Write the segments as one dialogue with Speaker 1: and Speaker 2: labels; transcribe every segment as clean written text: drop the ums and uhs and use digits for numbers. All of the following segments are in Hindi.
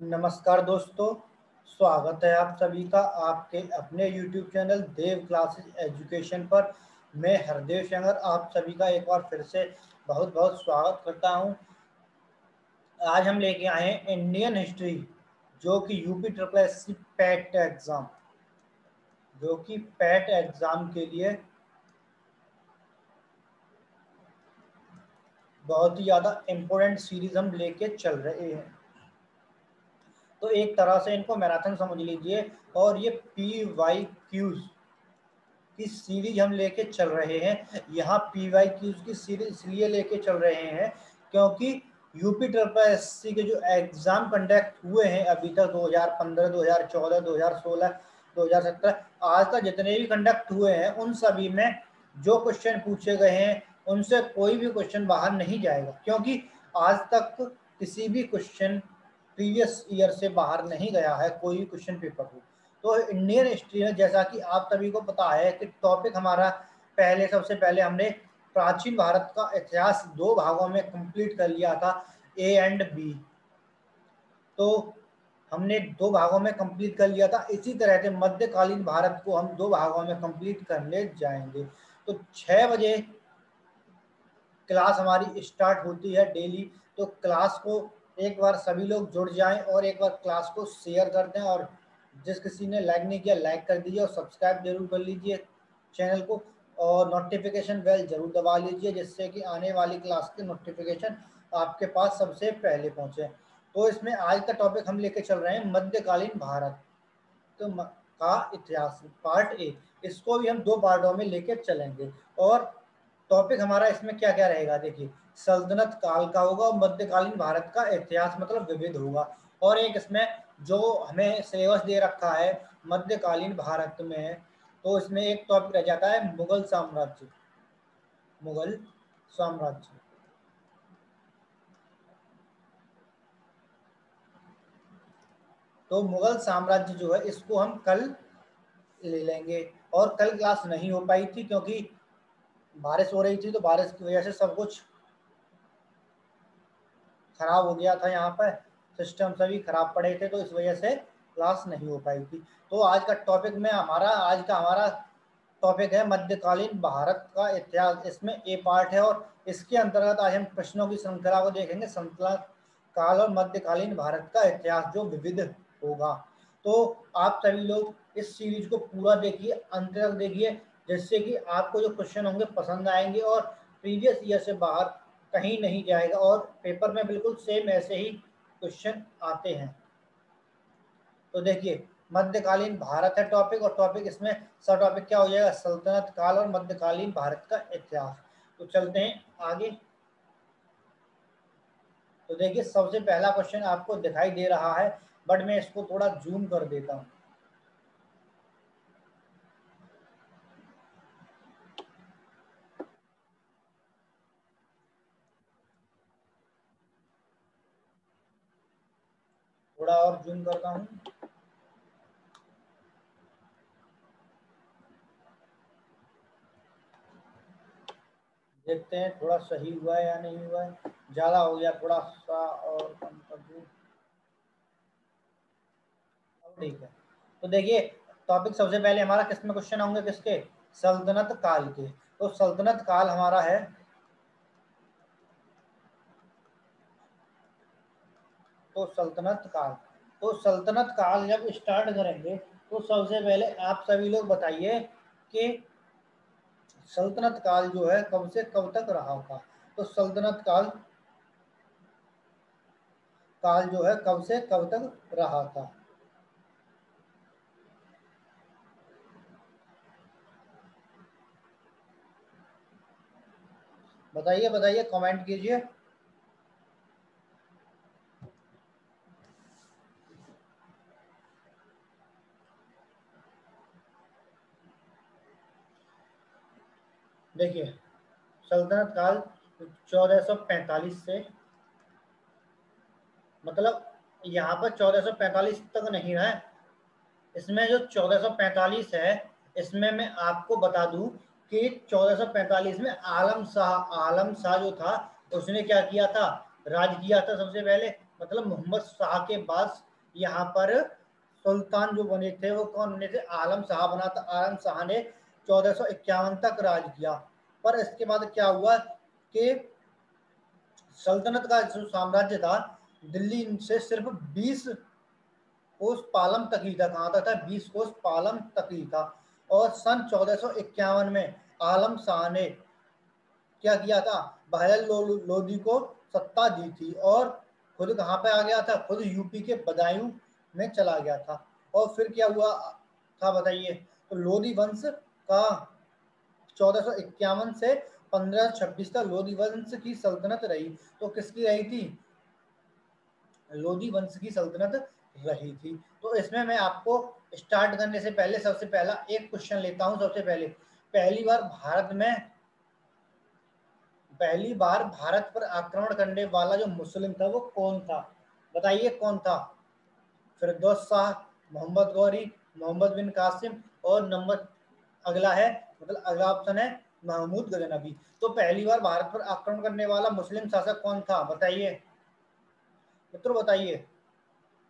Speaker 1: नमस्कार दोस्तों, स्वागत है आप सभी का आपके अपने YouTube चैनल देव क्लासेस एजुकेशन पर। मैं हरदेव शंकर आप सभी का एक बार फिर से बहुत बहुत स्वागत करता हूं। आज हम लेके आए हैं इंडियन हिस्ट्री, जो कि UP triple SC PAT exam, जो कि पैट एग्ज़ाम के लिए बहुत ही ज़्यादा इम्पोर्टेंट सीरीज हम लेके चल रहे हैं। तो एक तरह से इनको मैराथन समझ लीजिए। और ये PYQs की सीरीज हम लेके चल रहे हैं। यहाँ PYQs की सीरीज इसलिए लेके चल रहे हैं क्योंकि यूपी ट्रिपल एससी के जो एग्जाम कंडक्ट हुए हैं अभी तक 2015, 2014, 2016, 2017 आज तक जितने भी कंडक्ट हुए हैं उन सभी में जो क्वेश्चन पूछे गए हैं उनसे कोई भी क्वेश्चन बाहर नहीं जाएगा, क्योंकि आज तक किसी भी क्वेश्चन प्रीवियस ईयर से बाहर नहीं गया है कोई भी क्वेश्चन पेपर हो। तो इंडियन हिस्ट्री में जैसा कि आप सभी को पता है कि टॉपिक हमारा सबसे पहले हमने प्राचीन भारत का इतिहास दो भागों में कंप्लीट कर लिया था, ए एंड बी। तो हमने दो भागों में कंप्लीट कर लिया था। इसी तरह से मध्यकालीन भारत को हम दो भागों में कंप्लीट करने जाएंगे। तो 6 बजे क्लास हमारी स्टार्ट होती है डेली। तो क्लास को एक बार सभी लोग जुड़ जाएं और एक बार क्लास को शेयर कर दें, और जिस किसी ने लाइक नहीं किया लाइक कर दीजिए और सब्सक्राइब जरूर कर लीजिए चैनल को, और नोटिफिकेशन बेल जरूर दबा लीजिए जिससे कि आने वाली क्लास के नोटिफिकेशन आपके पास सबसे पहले पहुंचे। तो इसमें आज का टॉपिक हम लेके चल रहे हैं मध्यकालीन भारत का इतिहास पार्ट ए। इसको भी हम दो पार्टों में लेके चलेंगे। और टॉपिक हमारा इसमें क्या क्या रहेगा, देखिए, सल्तनत काल का होगा और मध्यकालीन भारत का इतिहास मतलब विविध होगा। और एक इसमें जो हमें सिलेबस दे रखा है मध्यकालीन भारत में, तो इसमें एक टॉपिक रह जाता है मुगल साम्राज्य। मुगल साम्राज्य तो मुगल साम्राज्य जो है इसको हम कल ले लेंगे। और कल क्लास नहीं हो पाई थी क्योंकि बारिश हो रही थी, तो बारिश की वजह से सब कुछ खराब हो गया था। यहाँ पर सिस्टम सभी खराब पड़े थे, तो इस वजह से क्लास नहीं हो पाई थी। तो आज का टॉपिक में आज का हमारा टॉपिक है मध्यकालीन भारत का इतिहास। इसमें ए पार्ट है और इसके अंतर्गत आज हम प्रश्नों की श्रृंखला को देखेंगे, सल्तनत काल और मध्यकालीन भारत का इतिहास जो विविध होगा। तो आप सभी लोग इस सीरीज को पूरा देखिए, अंत तक देखिए, जिससे कि आपको जो क्वेश्चन होंगे पसंद आएंगे और प्रीवियस ईयर से बाहर कहीं नहीं जाएगा और पेपर में बिल्कुल सेम ऐसे ही क्वेश्चन आते हैं। तो देखिए, मध्यकालीन भारत है टॉपिक, और टॉपिक इसमें सब टॉपिक क्या हो जाएगा, सल्तनत काल और मध्यकालीन भारत का इतिहास। तो चलते हैं आगे। तो देखिए, सबसे पहला क्वेश्चन आपको दिखाई दे रहा है, बट मैं इसको थोड़ा जूम कर देता हूँ। थोड़ा और जूम करता हूँ। देखते हैं थोड़ा सही हुआ है या नहीं हुआ है। ज्यादा हो गया, थोड़ा सा और कम कर दूँ। ठीक है। तो देखिए, टॉपिक सबसे पहले हमारा किसमें क्वेश्चन होंगे, किसके, सल्तनत काल के। तो सल्तनत काल हमारा है, तो सल्तनत काल जब स्टार्ट करेंगे तो सबसे पहले आप सभी लोग बताइए कि सल्तनत काल जो है कब से कब तक रहा था। तो सल्तनत काल जो है कब से कब तक रहा था। बताइए बताइए, कमेंट कीजिए। देखिए, सल्तनत काल 1445 से, मतलब यहाँ पर 1445 तक नहीं है। इसमें जो 1445 है, इसमें मैं आपको बता दूं कि 1445 में आलम शाह जो था उसने क्या किया था, राज किया था सबसे पहले। मतलब मोहम्मद शाह के बाद यहाँ पर सुल्तान जो बने थे वो कौन बने थे, आलम शाह बना था। आलम शाह ने 1451 तक राज किया, पर इसके बाद क्या हुआ कि सल्तनत का जो साम्राज्य था दिल्ली से सिर्फ 20 कोस पालम तक ही था। कहाँ तक था, 20 कोस पालम तक ही था। और सन 1451 में आलम शाह ने क्या किया था, बहरल लोदी को सत्ता दी थी और खुद कहाँ पे आ गया था, खुद यूपी के बदायूं में चला गया था। और फिर क्या हुआ था बताइए, तो लोदी वंश का 1451 से 1526 तक लोदी वंश की सल्तनत रही। तो किसकी रही थी, लोदी वंश की सल्तनत रही थी। तो इसमें मैं आपको स्टार्ट करने से पहले सबसे पहला एक क्वेश्चन लेता हूं। सबसे पहले पहली बार भारत पर आक्रमण करने वाला जो मुस्लिम था वो कौन था, बताइए कौन था। फिरदौस शाह, मोहम्मद गौरी, मोहम्मद बिन कासिम, और नंबर अगला है, मतलब अगला ऑप्शन है महमूद गजनबी। तो पहली बार भारत पर आक्रमण करने वाला मुस्लिम शासक कौन था, बताइए मित्रों, बताइए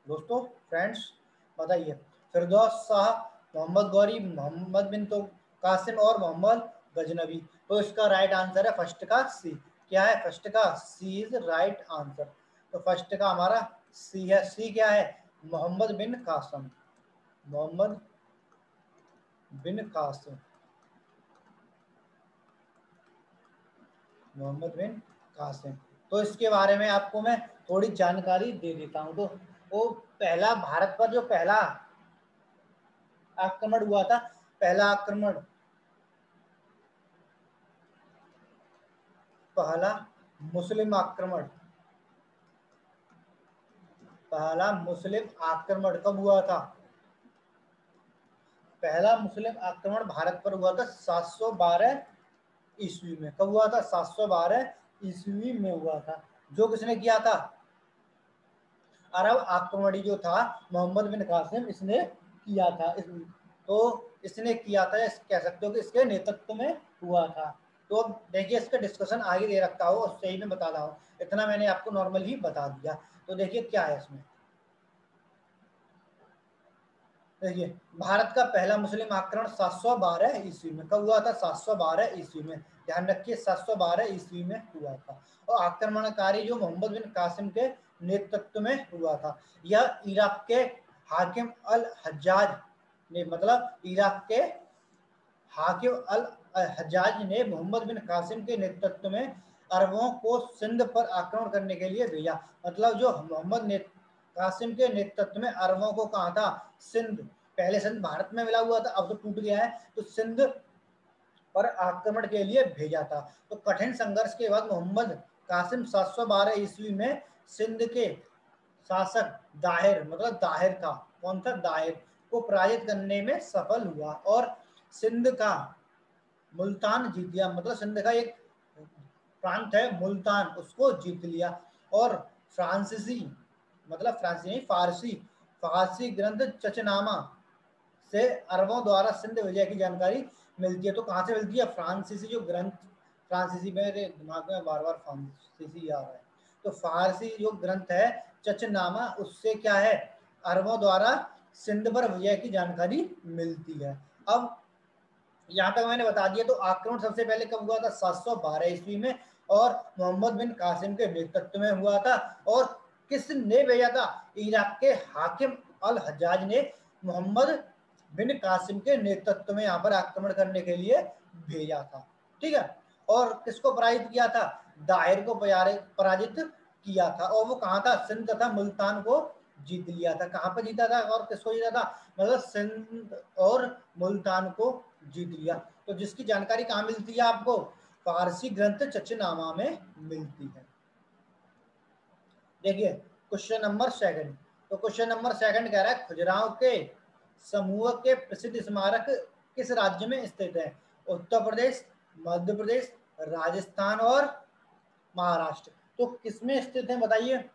Speaker 1: दोस्तों, फ्रेंड्स, बताइए। फिरदौस शाह, मोहम्मद गौरी, मोहम्मद बिन तो कासिम और मोहम्मद गजनबी। तो इसका राइट आंसर है फर्स्ट का सी। क्या है, फर्स्ट का सी इज राइट आंसर। तो फर्स्ट का हमारा सी है। सी क्या है, मोहम्मद बिन कासिम, मोहम्मद बिन कासिम, मोहम्मद बिन कासिम। तो इसके बारे में आपको मैं थोड़ी जानकारी दे देता हूं। तो वो पहला भारत पर जो पहला आक्रमण हुआ था, पहला मुस्लिम आक्रमण, पहला मुस्लिम आक्रमण कब हुआ था, पहला मुस्लिम आक्रमण भारत पर हुआ था 712 ईस्वी में। कब हुआ था, 712 ईस्वी में हुआ था। जो किसने किया था, अरब आक्रमणी जो था मोहम्मद बिन कासिम, इसने किया था। तो इसने किया था, कह सकते हो कि इसके नेतृत्व में हुआ था। तो अब देखिए इसका डिस्कशन आगे दे रखा हो, उससे ही मैं बता रहा हूँ, इतना मैंने आपको नॉर्मल ही बता दिया। तो देखिए क्या है इसमें, देखिए भारत का पहला मुस्लिम आक्रमण 712 ईस्वी में कब हुआ था, 712 ईस्वी में। ध्यान रखिए 712 ईस्वी में हुआ था। और आक्रमणकारी जो मोहम्मद बिन कासिम के नेतृत्व में हुआ था। यह इराक के हाकिम अल हज्जाज ने, मतलब इराक के हाकिम अल हज्जाज ने मोहम्मद बिन कासिम के नेतृत्व में अरबों को सिंध पर आक्रमण करने के लिए भेजा। मतलब जो मोहम्मद ने कासिम के नेतृत्व में अरबों को कहा था, सिंध, पहले सिंध भारत में मिला हुआ था, अब तो टूट गया है, तो सिंध पर आक्रमण के लिए भेजा था। तो कठिन संघर्ष के बाद मोहम्मद कासिम 712 ईस्वी में सिंध के शासक दाहिर, मतलब दाहिर था, कौन था, दाहिर को पराजित करने में सफल हुआ और सिंध का मुल्तान जीत लिया। मतलब सिंध का एक प्रांत है मुल्तान, उसको जीत लिया। और फ्रांसीसी, मतलब फ्रांसीसी नहीं, फारसी, फारसी ग्रंथ चचनामा से अरबों द्वारा सिंध विजय की जानकारी मिलती है। तो कहाँ से मिलती है, फ्रांसीसी जो ग्रंथ, फ्रांसीसी, मेरे दिमाग में बार बार फ्रांसीसी आ रहा है, तो फारसी जो ग्रंथ है चचनामा, उससे क्या है, अरबों द्वारा सिंध पर विजय की जानकारी मिलती है। अब यहाँ तक मैंने बता दिया। तो आक्रमण सबसे पहले कब हुआ था, 712 ईस्वी में, और मोहम्मद बिन कासिम के नेतृत्व में हुआ था। और किसने भेजा था, इराक के हाकिम अल हज्जाज ने मोहम्मद बिन कासिम के नेतृत्व में यहाँ पर आक्रमण करने के लिए भेजा था। ठीक है, और किसको पराजित किया था, दाहिर को पराजित किया था। और वो कहाँ था, सिंध तथा मुल्तान को जीत लिया था। कहाँ पर जीता था और किसको जीता था, मतलब सिंध और मुल्तान को जीत लिया। तो जिसकी जानकारी कहाँ मिलती है आपको, फारसी ग्रंथ चचनामा में मिलती है। देखिए क्वेश्चन नंबर सेकंड। तो क्वेश्चन नंबर सेकंड कह रहा है, खजुराहो के समूह के प्रसिद्ध स्मारक किस राज्य में स्थित है, उत्तर प्रदेश, मध्य प्रदेश, राजस्थान और महाराष्ट्र। तो किसमें स्थित है बताइए,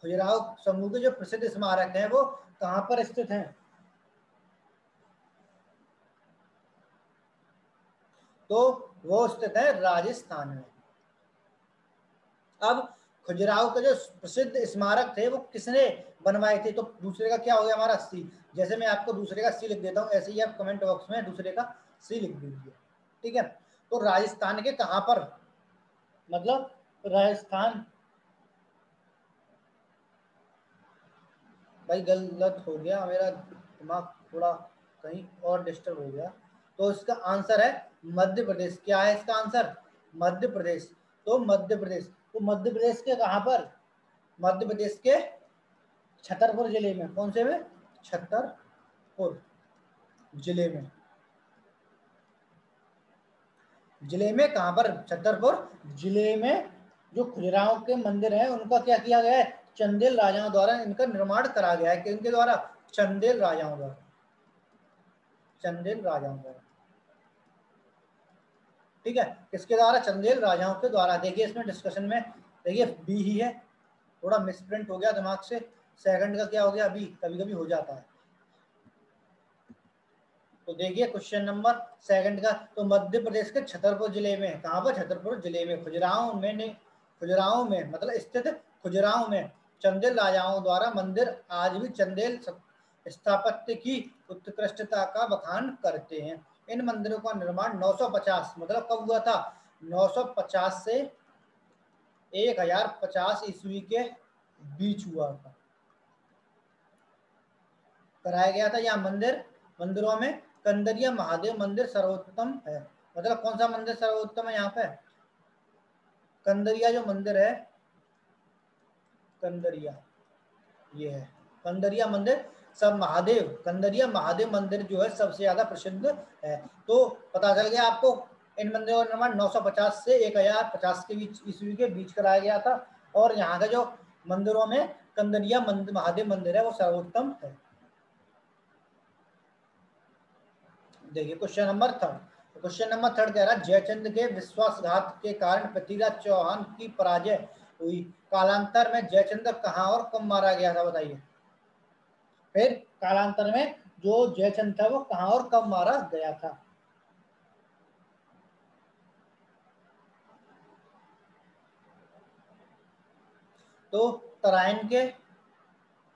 Speaker 1: खजुराहो समूह के जो प्रसिद्ध स्मारक हैं वो कहाँ पर स्थित हैं, तो वो स्थित है राजस्थान में। अब खजुराहो के जो प्रसिद्ध स्मारक थे वो किसने बनवाए थे? तो दूसरे का क्या हो गया हमारा सी। जैसे मैं आपको दूसरे का सी लिख देता हूँ, ऐसे ही आप कमेंट बॉक्स में दूसरे का सी लिख दीजिए, ठीक है। तो राजस्थान के कहां पर, मतलब राजस्थान, भाई गलत हो गया, मेरा दिमाग थोड़ा कहीं और डिस्टर्ब हो गया। तो इसका आंसर है मध्य प्रदेश। क्या है इसका आंसर? मध्य प्रदेश। तो मध्य प्रदेश, तो मध्य प्रदेश के कहां पर? मध्य प्रदेश के छतरपुर जिले में। कौन से में? छतरपुर जिले में। जिले में कहां पर? छतरपुर जिले में। जो खजुराहो के मंदिर हैं उनका क्या किया गया है? चंदेल राजाओं द्वारा इनका निर्माण करा गया है। किनके द्वारा? चंदेल राजाओं द्वारा। चंदेल राजाओं द्वारा, ठीक है। किसके द्वारा? चंदेल राजाओं के द्वारा। देखिए इसमें डिस्कशन में, देखिए बी ही है, थोड़ा मिसप्रिंट हो गया दिमाग से, सेकंड का क्या हो गया बी, कभी कभी हो जाता है। तो देखिए क्वेश्चन नंबर सेकंड का, तो मध्य प्रदेश के छतरपुर जिले में, कहां पर? छतरपुर जिले में, खजुराहो में ने, खजुराहो में मतलब स्थित खजुराहो में चंदेल राजाओं द्वारा मंदिर आज भी चंदेल स्थापत्य की उत्कृष्टता का बखान करते हैं। इन मंदिरों का निर्माण 950 मतलब कब हुआ था? 950 से 1050 ईस्वी के बीच हुआ था, कराया गया था। यहाँ मंदिरों में कंदरिया महादेव मंदिर सर्वोत्तम है। मतलब कौन सा मंदिर सर्वोत्तम है यहाँ पे? कंदरिया जो मंदिर है, कंदरिया, ये है कंदरिया मंदिर, सब महादेव, कंदरिया महादेव मंदिर जो है सबसे ज्यादा प्रसिद्ध है। तो पता चल गया आपको, इन मंदिरों का निर्माण 950 से 1050 के बीच ईस्वी के बीच कराया गया था। और यहाँ का जो मंदिरों में कंदरिया महादेव मंदिर है वो सर्वोत्तम है। देखिए question number third. Question number third कह रहा है जयचंद के विश्वासघात के कारण पृथ्वीराज चौहान की पराजय हुई। कालांतर में जयचंद कहाँ और कब मारा गया था? बताइए। फिर कालांतर में जो जयचंद था वो कहाँ और कब मारा गया था? तो तराइन के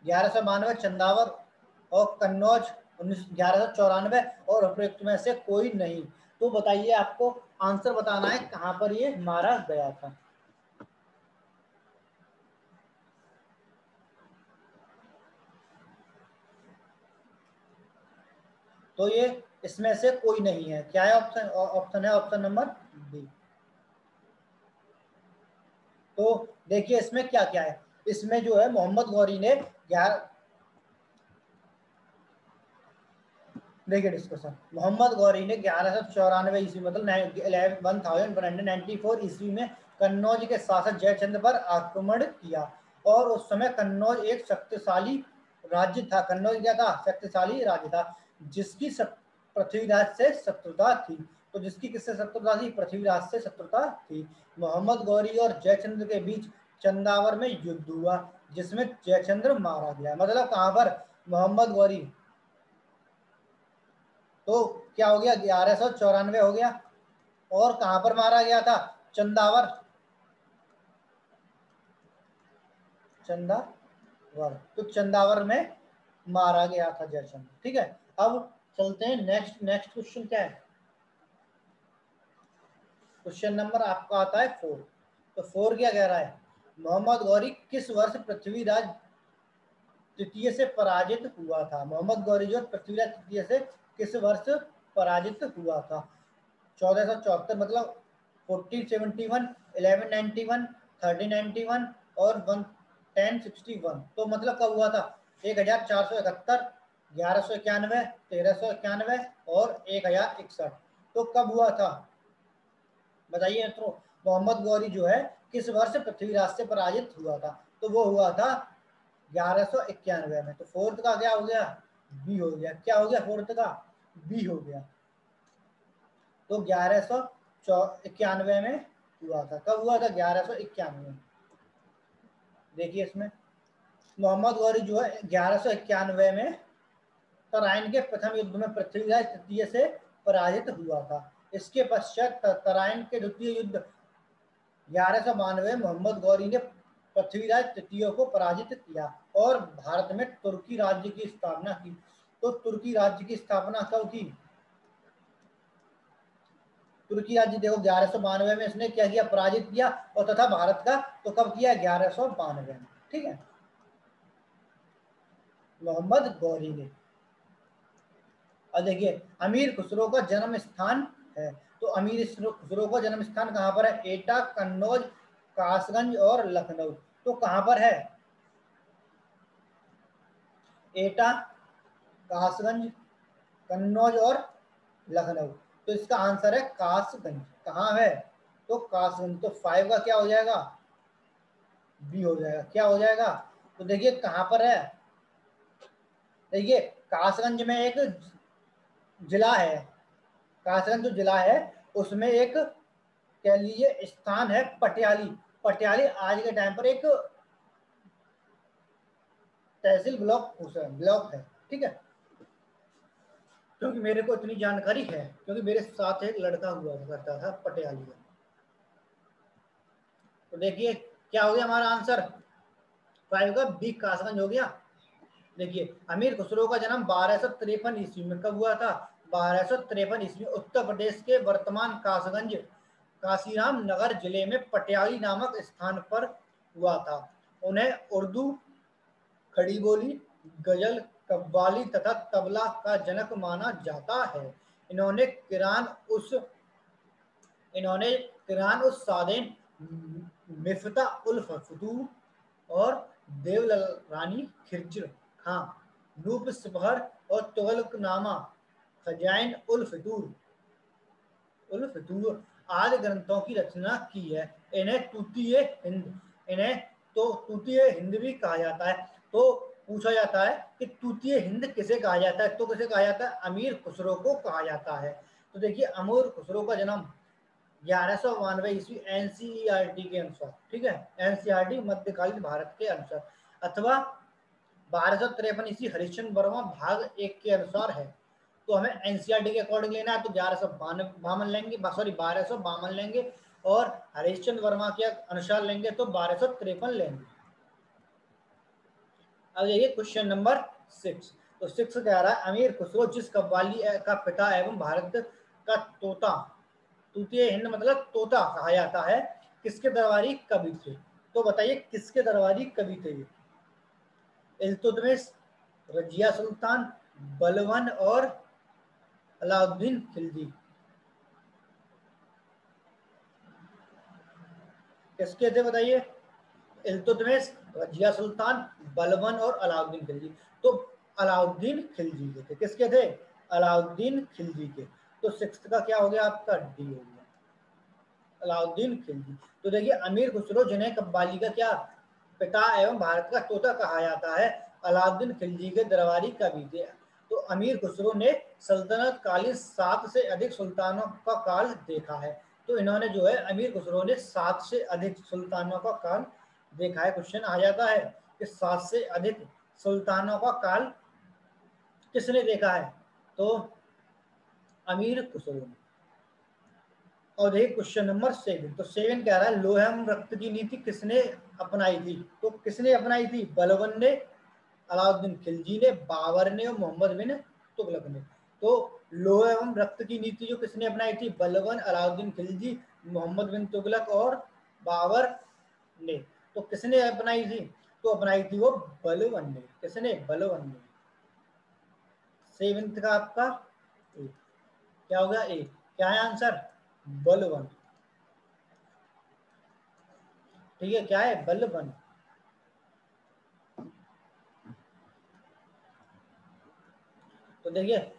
Speaker 1: 1192, चंदावर और कन्नौज 1194, और उपयुक्त में से कोई नहीं। तो बताइए, आपको आंसर बताना है कहां पर ये मारा गया था। तो ये इसमें से कोई नहीं है। क्या है ऑप्शन? ऑप्शन है ऑप्शन नंबर बी। तो देखिए इसमें क्या क्या है। इसमें जो है मोहम्मद गौरी ने 11, देखिए डिस्कशन, मोहम्मद गौरी ने 1194 ईस्वी मतलब 1194 ईस्वी में कन्नौज के शासक जयचंद पर आक्रमण किया। और उस समय कन्नौज एक शक्तिशाली राज्य था। कन्नौज क्या था? शक्तिशाली राज्य था, जिसकी पृथ्वीराज से शत्रुता थी। तो जिसकी किससे शत्रुता थी? पृथ्वीराज से शत्रुता थी। मोहम्मद गौरी और जयचंद्र के बीच चंदावर में युद्ध हुआ, जिसमें जयचंद्र मारा गया। मतलब कहां पर? मोहम्मद गौरी, तो क्या हो गया? 1194 हो गया। और कहां पर मारा गया था? चंदावर, चंदावर, तो चंदावर में मारा गया था जयचंद्र, ठीक है। अब चलते हैं नेक्स्ट। नेक्स्ट क्वेश्चन क्या है? क्वेश्चन नंबर आपका आता है 4। तो 4 क्या कह रहा है? मोहम्मद गौरी किस वर्ष पृथ्वीराज तृतीय से पराजित हुआ था? मोहम्मद गौरी जो पृथ्वीराज तृतीय से किस वर्ष पराजित हुआ था? 1474 मतलब 1471, 1191, 1391 और 1061। तो मतलब कब हुआ था? 1471, 1191, 1391 और 1061। तो कब हुआ था बताइए। तो मोहम्मद गौरी जो है किस वर्ष पृथ्वीराज से पराजित हुआ था? तो वो हुआ था 1191 में। तो फोर्थ का क्या हो गया? बी हो गया। क्या हो गया? फोर्थ का बी हो गया। तो 1191 में हुआ था। कब हुआ था? 1191 में। देखिए इसमें मोहम्मद गौरी जो है 1191 में तराइन के प्रथम युद्ध में पृथ्वीराज तृतीय से पराजित हुआ था। इसके पश्चात तराइन के द्वितीय युद्ध 1192 मोहम्मद गौरी ने पृथ्वीराज तृतीय को पराजित किया और भारत में तुर्की राज्य की स्थापना की। तो तुर्की राज्य की स्थापना कब की? तुर्की राज्य देखो 1192 में इसने क्या किया, पराजित किया, और तथा भारत का तो कब किया, 1192 में। ठीक है, मोहम्मद गौरी ने। और देखिए अमीर खुसरो का जन्म स्थान है, तो अमीर खुसरो का जन्म स्थान कहाँ पर है? एटा, कन्नौज, कासगंज और लखनऊ। तो कहाँ पर है? एटा, कासगंज, कन्नौज और लखनऊ। तो इसका आंसर है कासगंज। कहाँ है? तो कासगंज। तो 5 का क्या हो जाएगा? बी हो जाएगा। क्या हो जाएगा? तो देखिए कहाँ पर है, देखिए कासगंज में एक जिला है, कासगंज जो जिला है उसमें एक कह लीजिए स्थान है पटियाली। पटियाली आज के टाइम पर एक तहसील ब्लॉक है। ठीक है, क्योंकि मेरे को इतनी जानकारी है, क्योंकि मेरे साथ एक लड़का हुआ करता था पटियाली में। तो देखिए क्या हो गया हमारा आंसर? 5 का बी कासगंज हो गया। देखिए अमीर खुसरो का जन्म 1253 ईस्वी में कब हुआ था? 1253 ईस्वी उत्तर प्रदेश के वर्तमान कासगंज काशीराम नगर जिले में पटियाली नामक स्थान पर हुआ था। उन्हें उर्दू, खड़ी बोली, गजल, कव्वाली तथा तबला का जनक माना जाता है। इन्होंने इन्होंने किरान उस सादेन, मिफ्ता उल फतूह और देवल रानी खिरजिर खां, नूप सिपहर और तुगलकनामा, खजाइन उल फितूर आदि ग्रंथों की रचना की है। इन्हें तो तूतीय हिंद भी कहा जाता है। तो पूछा जाता है कि तूतीय हिंद किसे कहा जाता है? तो किसे कहा जाता है? अमीर खुसरो को कहा जाता है। तो देखिए अमीर खुसरो का जन्म 1192 ईस्वी एनसीईआरटी के अनुसार, ठीक है, एनसीईआरटी मध्यकालीन भारत के अनुसार, अथवा 1253 ईस्वी हरिश्चंद्र वर्मा भाग 1 के अनुसार है। तो हमें एनसीईआरटी के अकॉर्डिंग लेना है, तो 1152 लेंगे, सॉरी 1252 लेंगे, और हरिश्चंद्र वर्मा के अनुसार लेंगे तो 1253 लेंगे। अब देखिए क्वेश्चन नंबर 6। तो 6 कह रहा है अमीर खुसरो जिस कव्वाली का पिता एवं भारत का तोता, तूतीय हिंद मतलब तोता कहा जाता है, किसके दरबारी कवि थे? तो बताइए किसके दरबारी कवि थे? इल्तुतमिश, रजिया सुल्तान, बलवन और अलाउद्दीन खिलजी। किसके थे बताइए? इल्तुतमिश, रजिया सुल्तान, बलवन और अलाउद्दीन खिलजी। तो अलाउद्दीन खिलजी के थे। किसके थे? अलाउद्दीन खिलजी के। तो 6 का क्या हो गया आपका? डी हो गया, अलाउद्दीन खिलजी। तो देखिए अमीर खुसरो जिन्हें कव्वाली का क्या पिता एवं भारत का तोता कहा जाता है, अलाउद्दीन खिलजी के दरबारी कवि थे। तो अमीर खुसरो ने सल्तनत कालीन 7 से अधिक सुल्तानों का काल देखा है। तो इन्होंने जो है अमीर खुसरो ने 7 से अधिक सुल्तानों का काल देखा है। क्वेश्चन आ जाता है कि 7 से अधिक सुल्तानों का काल किसने देखा है? तो अमीर खुसरो ने। और देखिए क्वेश्चन नंबर 7। तो 7 कह रहा है लोहे एवं रक्त की नीति किसने अपनाई थी? तो किसने अपनाई थी? बलबन ने, अलाउद्दीन खिलजी ने, बाबर ने और मोहम्मद बिन तुगलक ने। तो लोहे एवं रक्त की नीति जो किसने अपनाई थी? बलबन, अलाउद्दीन खिलजी, मोहम्मद बिन तुगलक और बाबर ने। तो किसने अपनाई थी? तो अपनाई थी वो बलबन ने। किसने? बलबन ने। 7 का आपका ए। क्या होगा? ए। क्या है आंसर? बलबन। ठीक है, क्या है? बलबन। तो देखिए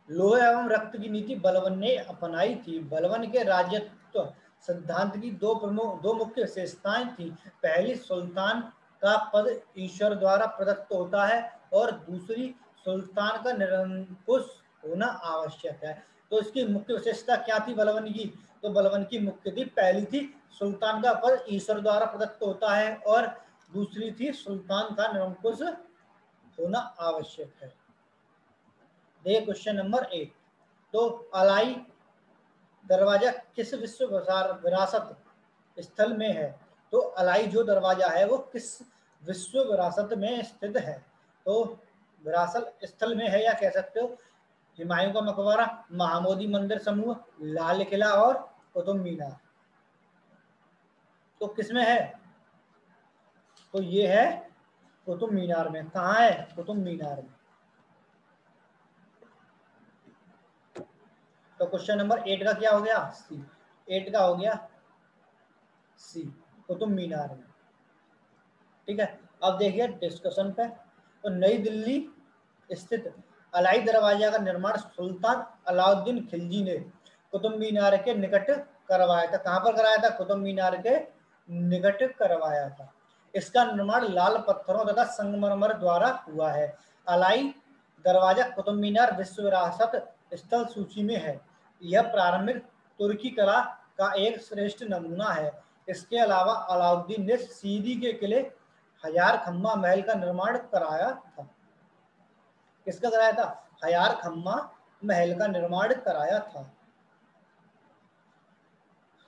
Speaker 1: लोहे एवं रक्त की नीति बलबन ने अपनाई थी। बलबन के राज्यत्व सिद्धांत की दो मुख्य विशेषताएं थी। पहली, सुल्तान का पद ईश्वर द्वारा प्रदत्त होता है, और दूसरी, सुल्तान का निरंकुश होना आवश्यक है। तो इसकी मुख्य विशेषता क्या थी बलबन की? तो बलबन की मुख्य थी, पहली थी सुल्तान का पद ईश्वर द्वारा प्रदत्त होता है, और दूसरी थी सुल्तान का निरंकुश होना आवश्यक है। देखिए क्वेश्चन नंबर 8। तो अलाई दरवाजा किस विश्व विरासत स्थल में है? तो अलाई जो दरवाजा है वो किस विश्व विरासत में स्थित है? तो विरासत स्थल में है, या कह सकते हो हुमायूं का मकबरा, महामोदी मंदिर समूह, लाल किला और कुतुब मीनार। तो किसमें है? तो ये है कुतुब मीनार में। कहाँ है? कुतुब मीनार में। तो क्वेश्चन नंबर 8 का क्या हो गया? सी। 8 का हो गया सी, कुतुब मीनार में। ठीक है, अब देखिए डिस्कशन पे। तो नई दिल्ली स्थित अलाई दरवाजा का निर्माण सुल्तान अलाउद्दीन खिलजी ने कुतुब मीनार के निकट करवाया था। कहाँ पर कराया था? कुतुब मीनार के निकट करवाया था। इसका निर्माण लाल पत्थरों तथा संगमरमर द्वारा हुआ है। अलाई दरवाजा कुतुब मीनार विश्व विरासत स्थल सूची में है। यह प्रारंभिक तुर्की कला का एक श्रेष्ठ नमूना है। इसके अलावा अलाउद्दीन ने सीरी के किले हजार खम्मा महल का निर्माण कराया था। किसका कराया था? हजार खम्मा महल का निर्माण कराया था।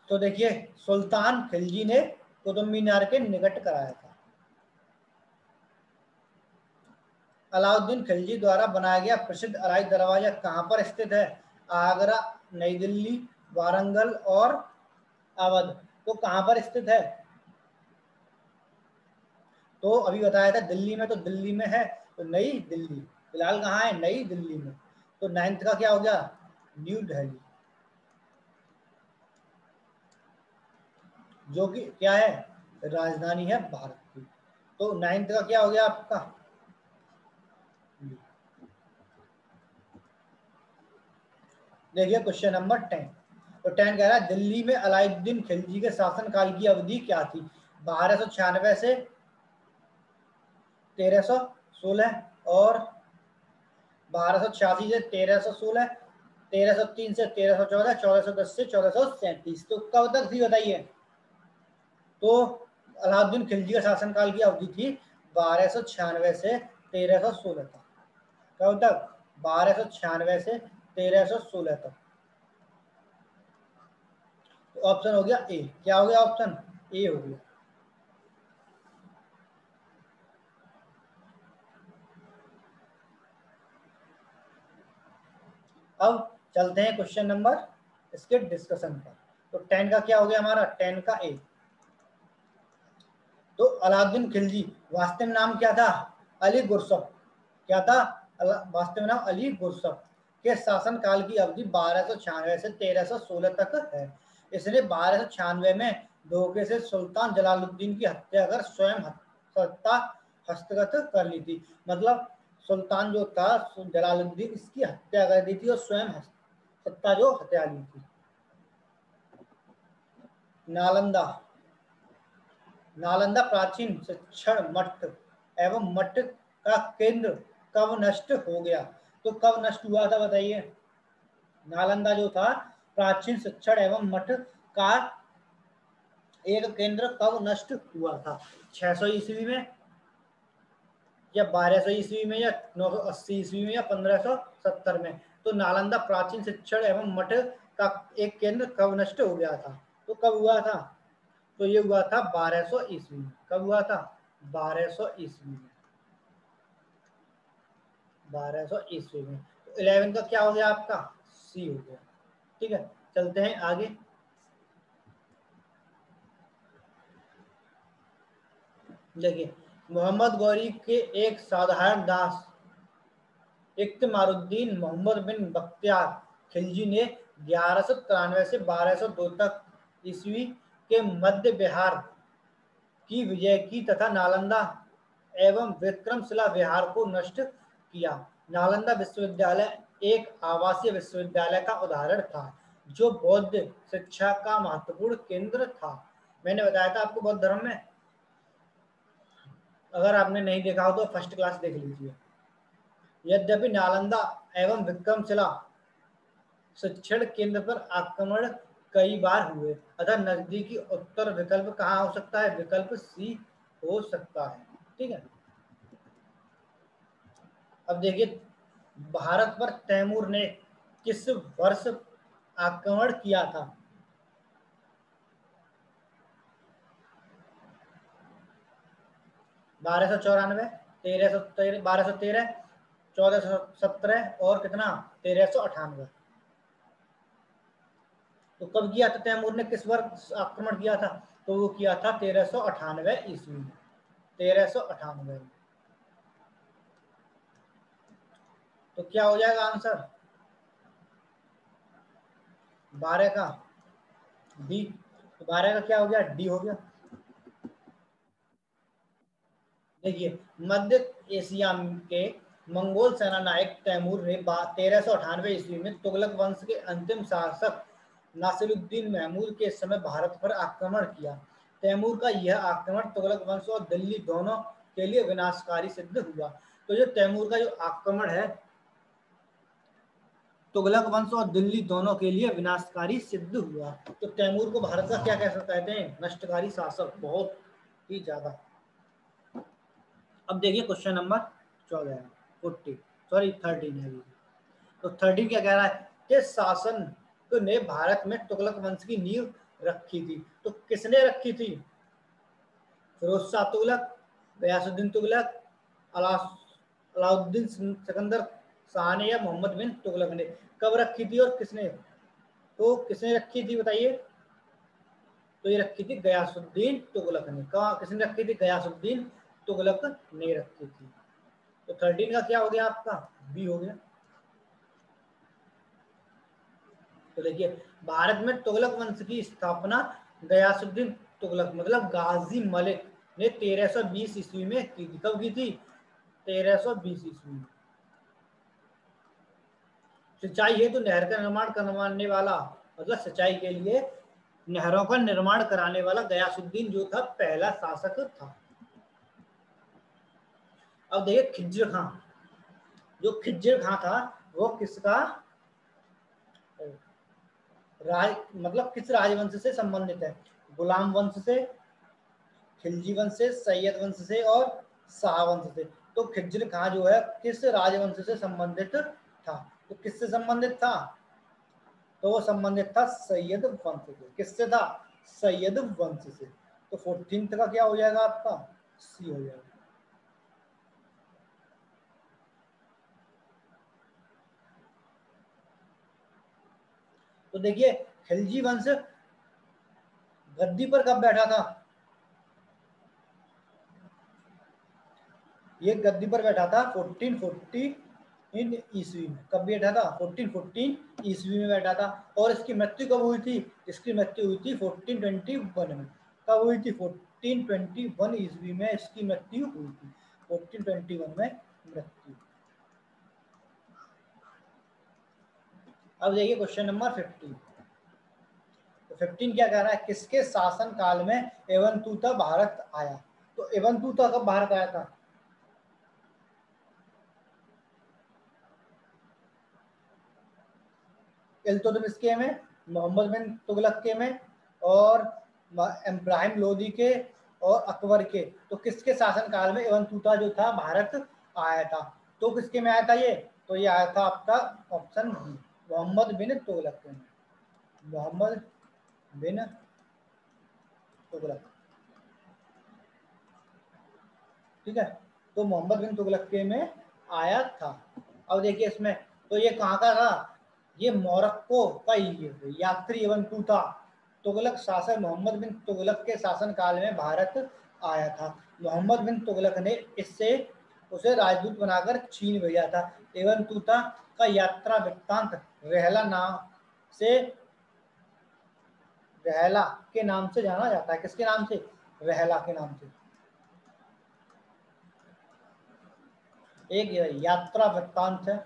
Speaker 1: तो देखिए सुल्तान खिलजी ने कुतुब मीनार के निकट कराया था। अलाउद्दीन खिलजी द्वारा बनाया गया प्रसिद्ध अलाई दरवाजा कहाँ पर स्थित है? आगरा, नई दिल्ली, वारंगल और अवध। तो कहाँ पर स्थित है? तो अभी बताया था दिल्ली में, तो दिल्ली में है। तो नई दिल्ली, फिलहाल कहाँ है? नई दिल्ली में। तो 9th का क्या हो गया? न्यू दिल्ली, जो कि क्या है? राजधानी है भारत की। तो 9th का क्या हो गया आपका? देखिए क्वेश्चन नंबर 10। तो 10 कह रहा है दिल्ली में अलाउद्दीन खिलजी के शासनकाल की अवधि क्या थी? 1296 से 1316 और 1286 से 1316, 1303 से 1314, 1410 से 1437। तो कब तक थी बताइए? तो अलाउद्दीन खिलजी का शासनकाल की अवधि थी 1296 से 1316 तक। कब तक? 1296 से 1316 तक। तो ऑप्शन हो गया ए। क्या हो गया? ऑप्शन ए हो गया। अब चलते हैं क्वेश्चन नंबर इसके डिस्कशन पर। तो 10 का क्या हो गया हमारा? 10 का ए। तो अलाउद्दीन खिलजी वास्तव में नाम क्या था? अली गुरसफ। क्या था? वास्तव में नाम अली गुरसफ के शासन काल की अवधि 1296 से 1316 तक है। इसने 1296 में धोखे से सुल्तान जलालुद्दीन की हत्या कर स्वयं सत्ता हस्तगत कर ली थी। मतलब सुल्तान जो था जलालुद्दीन, इसकी हत्या कर दी थी और स्वयं सत्ता जो हत्या ली थी। नालंदा, नालंदा प्राचीन शिक्षण मठ एवं मठ का केंद्र कब नष्ट हो गया? तो कब नष्ट हुआ था बताइए? नालंदा जो था प्राचीन शिक्षण एवं मठ का एक केंद्र कब नष्ट हुआ था? 600 ईस्वी में, या 1200 ईस्वी में, या 980 ईस्वी में, या 1570 में? तो नालंदा प्राचीन शिक्षण एवं मठ का एक केंद्र कब नष्ट हो गया था? तो कब हुआ था? तो ये हुआ था 1200 ईस्वी में। कब हुआ था? 1200 ईस्वी में। 1200 ईस्वी में। तो 11 का क्या हो गया आपका? सी हो गया। ठीक है, चलते हैं आगे। देखिए मोहम्मद गौरी के एक साधारण दास इख्तिमारुद्दीन मोहम्मद बिन बख्तियार खिलजी ने 1193 से 1202 तक ईस्वी के मध्य बिहार की विजय की तथा नालंदा एवं विक्रमशिला विहार को नष्ट किया। नालंदा विश्वविद्यालय एक आवासीय विश्वविद्यालय का उदाहरण था जो बौद्ध शिक्षा का महत्वपूर्ण केंद्र था। मैंने बताया था आपको बौद्ध धर्म में, अगर आपने नहीं देखा हो तो फर्स्ट क्लास देख लीजिए। यद्यपि नालंदा एवं विक्रमशिला शिक्षण केंद्र पर आक्रमण कई बार हुए, अतः नजदीकी उत्तर विकल्प कहाँ हो सकता है? विकल्प सी हो सकता है। ठीक है, अब देखिए भारत पर तैमूर ने किस वर्ष आक्रमण किया था? 1294, 1213, 1417 और कितना 1398। तो कब किया था तैमूर ने, किस वर्ष आक्रमण किया था? तो वो किया था 1398 ईस्वी में, 1398। तो क्या हो जाएगा आंसर 12 का डी। तो 12 का क्या हो गया, डी हो गया। देखिए, मध्य एशिया के मंगोल सेना नायक तैमूर ने 1398 ईस्वी में तुगलक वंश के अंतिम शासक नासिरुद्दीन महमूद के समय भारत पर आक्रमण किया। तैमूर का यह आक्रमण तुगलक वंश और दिल्ली दोनों के लिए विनाशकारी सिद्ध हुआ। तो जो तैमूर का जो आक्रमण है तुगलक वंश और दिल्ली दोनों के लिए विनाशकारी सिद्ध हुआ। तो तैमूर को भारत का क्या कहते हैं, नष्टकारी शासक, बहुत ही ज्यादा। अब देखिए क्वेश्चन नंबर 14 40 सॉरी 13 है। तो 13 क्या कह रहा है, किस शासक ने भारत में तुगलक वंश की नींव रखी थी? तो किसने रखी थी? फिरोज शाह तुगलक, गयासुद्दीन तुगलक, अलाउद्दीन सिकंदर शाह ने, या मोहम्मद बिन तुगलक ने? कब रखी थी और किसने? तो किसने रखी थी बताइए? तो ये रखी थी गयासुद्दीन तुगलक ने। कहा किसने रखी थी? गयासुद्दीन तुगलक ने रखी थी। तो 13 का क्या हो गया आपका, बी हो गया। तो देखिए, भारत में तुगलक वंश की स्थापना गयासुद्दीन तुगलक मतलब गाजी मलिक ने 1320 ईस्वी में की थी। कब की थी? 1320 ईस्वी में। सिंचाई हेतु नहर का निर्माण करवाने वाला, मतलब सिंचाई के लिए नहरों का निर्माण कराने वाला गयासुद्दीन जो था पहला शासक था। अब देखिए खिज्र खां, जो खिज्र खां था वो किसका मतलब किस राजवंश से संबंधित है? गुलाम वंश से, खिलजी वंश से, सैयद वंश से और शाह वंश से। तो खिज्र खां जो है किस राजवंश से संबंधित था? तो किससे संबंधित था? तो वो संबंधित था सैयद वंश से। किससे था? सैयद वंश से। तो 14 का क्या हो जाएगा आपका, सी हो जाएगा। तो देखिए, खिलजी वंश गद्दी पर कब बैठा था? ये गद्दी पर बैठा था 1440 ईस्वी में। कब बैठा था? 1414 ईस्वी में बैठा था। और इसकी मृत्यु कब हुई थी? इसकी मृत्यु हुई थी 1421 में। कब हुई थी? 1421 ईस्वी में इसकी मृत्यु हुई थी। 1421 में मृत्यु। अब देखिए क्वेश्चन नंबर 15। तो 15 क्या कह रहा है, किसके शासन काल में एवंतुता भारत आया? तो एवंतुता कब भारत आया था? इल्तुतमिश के में, मोहम्मद बिन तुगलक के में, और इब्राहिम लोदी के और अकबर के। तो किसके शासन काल में एवंतुता जो था भारत आया था? तो किसके में आया था ये? तो ये आया था आपका ऑप्शन बी, मोहम्मद बिन तुगलक के में। मोहम्मद बिन तुगलक, ठीक है। तो मोहम्मद बिन तुगलक के में आया था। अब देखिए इसमें, तो ये कहाँ का था? ये मोरक्को का यात्री एवं था। तुगलक शासक मोहम्मद बिन तुगलक के शासन काल में भारत आया था। मोहम्मद बिन तुगलक ने इससे उसे राजदूत बनाकर चीन भेजा था। एवं तूता का यात्रा वृत्तांत रहला नाम से, रहला के नाम से जाना जाता है। किसके नाम से? रहला के नाम से। एक यात्रा वृत्तांत है।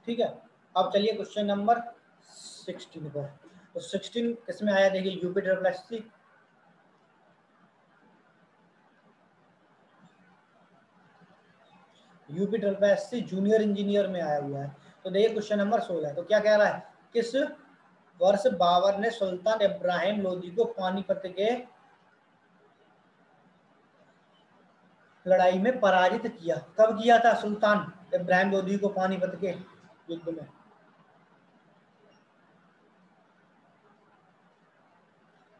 Speaker 1: ठीक है। अब चलिए क्वेश्चन नंबर 16 पर। तो 16 किसमें आया देखिए, UP triple SC junior engineer में आया हुआ है। तो देखिए क्वेश्चन नंबर 16। तो क्या कह रहा है, किस वर्ष बाबर ने सुल्तान इब्राहिम लोदी को पानीपत के लड़ाई में पराजित किया? कब किया था सुल्तान इब्राहिम लोदी को पानीपत के युद्ध में?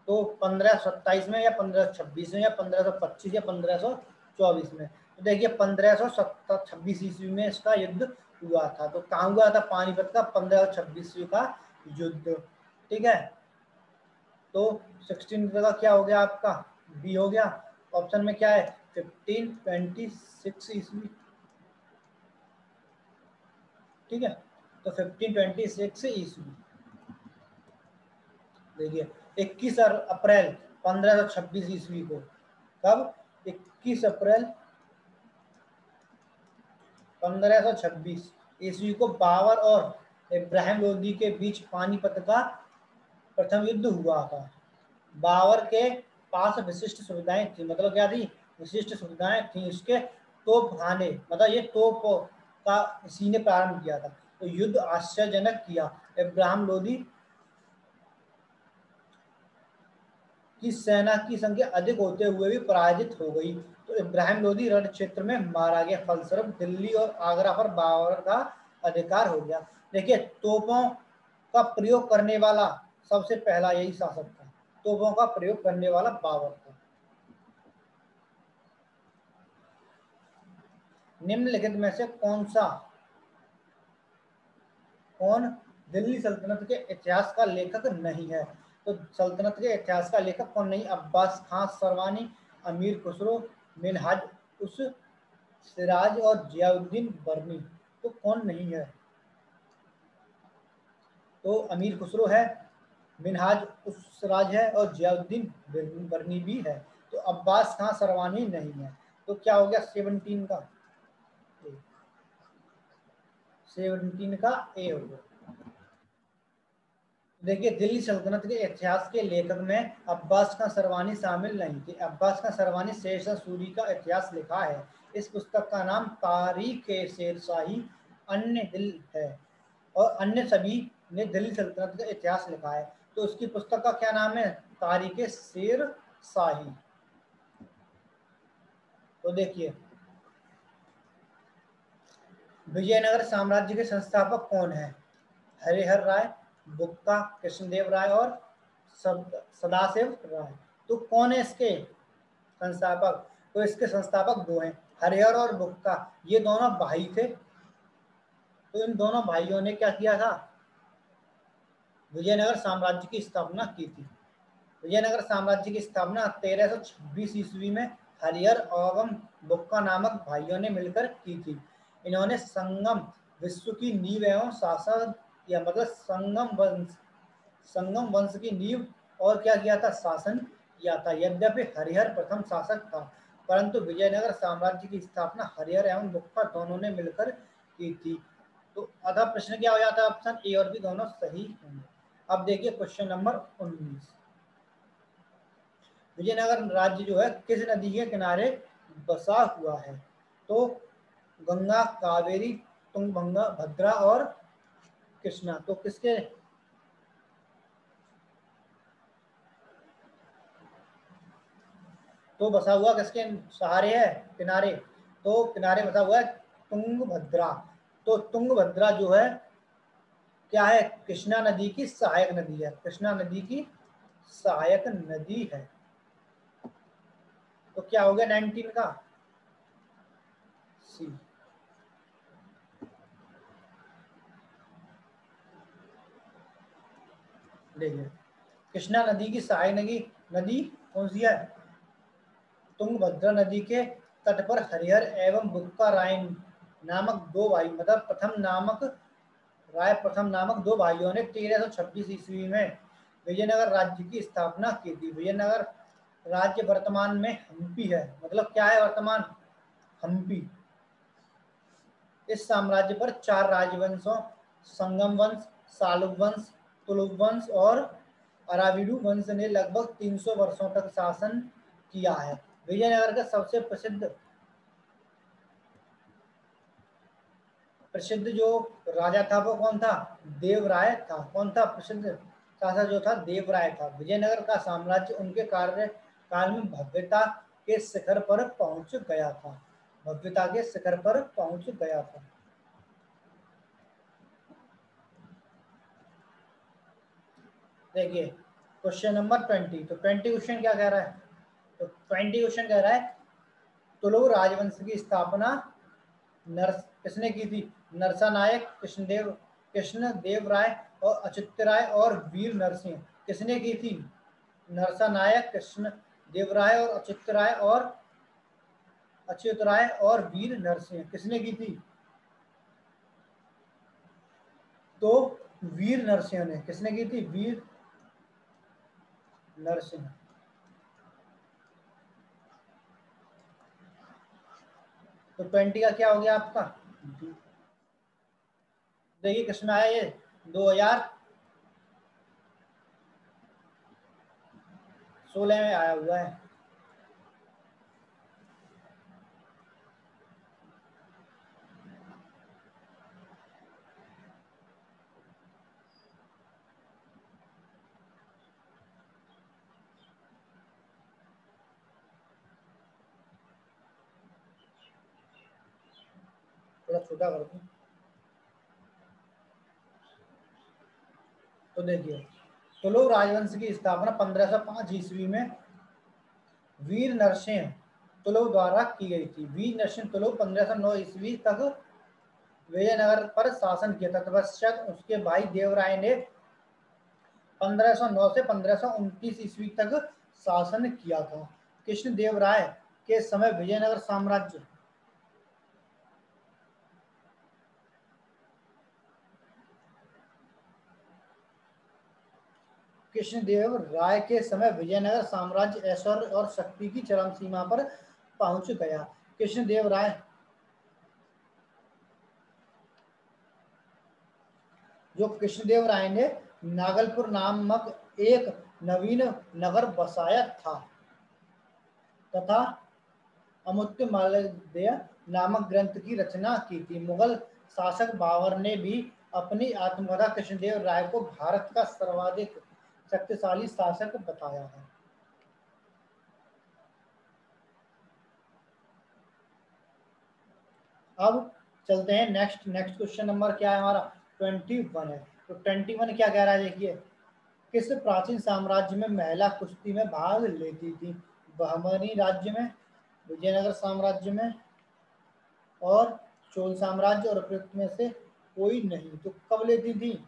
Speaker 1: तो 1527 में या 1526 में या 1525 या 1524 में। तो देखिए 1526 ईस्वी में इसका युद्ध हुआ था। तो कहाँ हुआ था? पानीपत का 1526 ईस्वी का युद्ध। ठीक है, तो 16 का क्या हो गया आपका? बी हो गया। ऑप्शन में क्या है? 1526 ईस्वी। ठीक है, तो 1526 ईस्वी। देखिए 21 अप्रैल 1526 ईस्वी को, कब? 21 अप्रैल 1526 ईस्वी को बाबर और इब्राहिम लोदी के बीच पानीपत का प्रथम युद्ध हुआ था। बाबर के पास विशिष्ट सुविधाएं थी, मतलब क्या थी? विशिष्ट सुविधाएं थी। उसके तोप खाने, मतलब ये तोप का इसी ने प्रारंभ किया था। तो युद्ध आश्चर्यजनक किया। इब्राहिम लोदी की सेना की संख्या अधिक होते हुए भी पराजित हो गई। तो इब्राहिम लोदी रण क्षेत्र में मारा गया। फलस्वरूप दिल्ली और आगरा पर बाबर का अधिकार हो गया। देखिए तोपों का प्रयोग करने वाला सबसे पहला यही शासक था। तोपों का प्रयोग करने वाला बाबर था। निम्नलिखित में से कौन दिल्ली सल्तनत के इतिहास का लेखक नहीं है? तो सल्तनत के इतिहास का लेखक कौन नहीं? अब्बास खां सरवानी, अमीर खुसरो, मिनहाज उस सिराज और जियाउद्दीन बर्नी। तो कौन नहीं है? तो अमीर खुसरो है, मिनहाज उस सिराज है और जियाउद्दीन बर्नी भी है। तो अब्बास खां सरवानी नहीं है। तो क्या हो गया 17 का? 17 का ए हो गया। देखिए दिल्ली सल्तनत के इतिहास के लेखक में अब्बास खां सरवानी शामिल नहीं थे। अब्बास खां सरवानी शेरशाह सूरी का इतिहास लिखा है। इस पुस्तक का नाम तारीख ए शेरशाही अन्य दिल है, और अन्य सभी ने दिल्ली सल्तनत का इतिहास लिखा है। तो उसकी पुस्तक का क्या नाम है? तारीख ए शेरशाही। तो देखिए विजयनगर साम्राज्य के संस्थापक कौन है? हरिहर राय, बुक्का, कृष्णदेव राय और सदाशिव राय। तो कौन है इसके संस्थापक? तो इसके संस्थापक दो हैं, हरिहर और बुक्का। ये दोनों भाई थे। तो इन दोनों भाइयों ने क्या किया था? विजयनगर साम्राज्य की स्थापना की थी। विजयनगर साम्राज्य की स्थापना 1326 ईस्वी में हरिहर एवं बुक्का नामक भाइयों ने मिलकर की थी। इन्होंने संगम विश्व की नींव एवं शासन, या मतलब संगम वंश की नींव और क्या किया था? शासन किया था। यद्यपि हरिहर प्रथम शासक था, परंतु विजयनगर साम्राज्य की स्थापना हरिहर एवं बुक्का दोनों ने मिलकर की थी। तो आधा प्रश्न क्या हो जाता है? ऑप्शन ए और बी दोनों सही होंगे। अब देखिए क्वेश्चन नंबर 19। विजयनगर राज्य जो है किस नदी के किनारे बसा हुआ है? तो गंगा, कावेरी, तुंगभंगा, भद्रा और कृष्णा। तो किसके तो बसा हुआ किसके सहारे है? किनारे। तो किनारे बसा हुआ है तुंगभद्रा। तो तुंगभद्रा जो है क्या है? कृष्णा नदी की सहायक नदी है। कृष्णा नदी की सहायक नदी है। तो क्या हो गया 19 का? सी। देखिए कृष्णा नदी की सहायक नदी कौन सी है? तुंगभद्रा नदी के तट पर हरिहर एवं बुक्का राय नामक दो भाई, मतलब प्रथम नामक दो भाइयों ने 1326 ईस्वी में विजयनगर राज्य की स्थापना की थी। विजयनगर राज्य वर्तमान में हम्पी है। मतलब क्या है वर्तमान? हम्पी। इस साम्राज्य पर 4 राजवंशों संगम वंश, सालुक वंश, तुलुक वंश और अराविडु वंश ने लगभग 300 वर्षों तक शासन किया है। विजयनगर का सबसे प्रसिद्ध प्रसिद्ध जो राजा था वो कौन था? देवराय था। कौन था प्रसिद्ध शासक जो था? देवराय था। विजयनगर का साम्राज्य उनके कार्यकाल में भव्यता के शिखर पर पहुंच गया था। भव्यता के शिखर पर पहुंच गया था। देखिए क्वेश्चन नंबर 20। तो 20 क्वेश्चन क्या कह रहा है? तो 20 क्वेश्चन कह रहा है तुलु राजवंश की स्थापना किसने की थी? नरसानायक, कृष्णदेव राय और अच्युत राय और वीर नरसिंह। किसने की थी? नरसानायक, कृष्णदेव राय और अच्युत राय और वीर नरसिंह। किसने की थी? तो वीर नरसिंह ने। किसने की थी? वीर नरसिंह। तो 20 का क्या हो गया आपका? देखिए किसमें आया ये? 2016 में आया हुआ है। थोड़ा छोटा कर दूं। तो देखिए तुलु राजवंश की स्थापना 1505 ईस्वी में वीर नरसिंह तुलु द्वारा की गई थी। वीर नरसिंह तुलु 1509 ईस्वी तक विजयनगर पर शासन किया। तत्पश्चात उसके भाई देवराय ने 1509 से 1529 ईस्वी तक शासन किया था। कृष्णदेव राय के समय विजयनगर साम्राज्य कृष्णदेव राय के समय विजयनगर साम्राज्य ऐश्वर्य और शक्ति की चरम सीमा पर पहुंच गया। कृष्णदेव राय कृष्णदेव राय ने नागलपुर नामक एक नवीन नगर बसाया था तथा अमृतमाल्यदेय नामक ग्रंथ की रचना की थी। मुगल शासक बाबर ने भी अपनी आत्मकथा कृष्णदेव राय को भारत का सर्वाधिक शक्तिशाली शासक बताया है। अब चलते हैं नेक्स्ट क्वेश्चन नंबर क्या है हमारा? 21 है। तो 21 क्या कह रहा है? देखिए किस प्राचीन साम्राज्य में महिला कुश्ती में भाग लेती थी? बहमनी राज्य में, विजयनगर साम्राज्य में और चोल साम्राज्य और उपयुक्त में से कोई नहीं। तो कब लेती थी?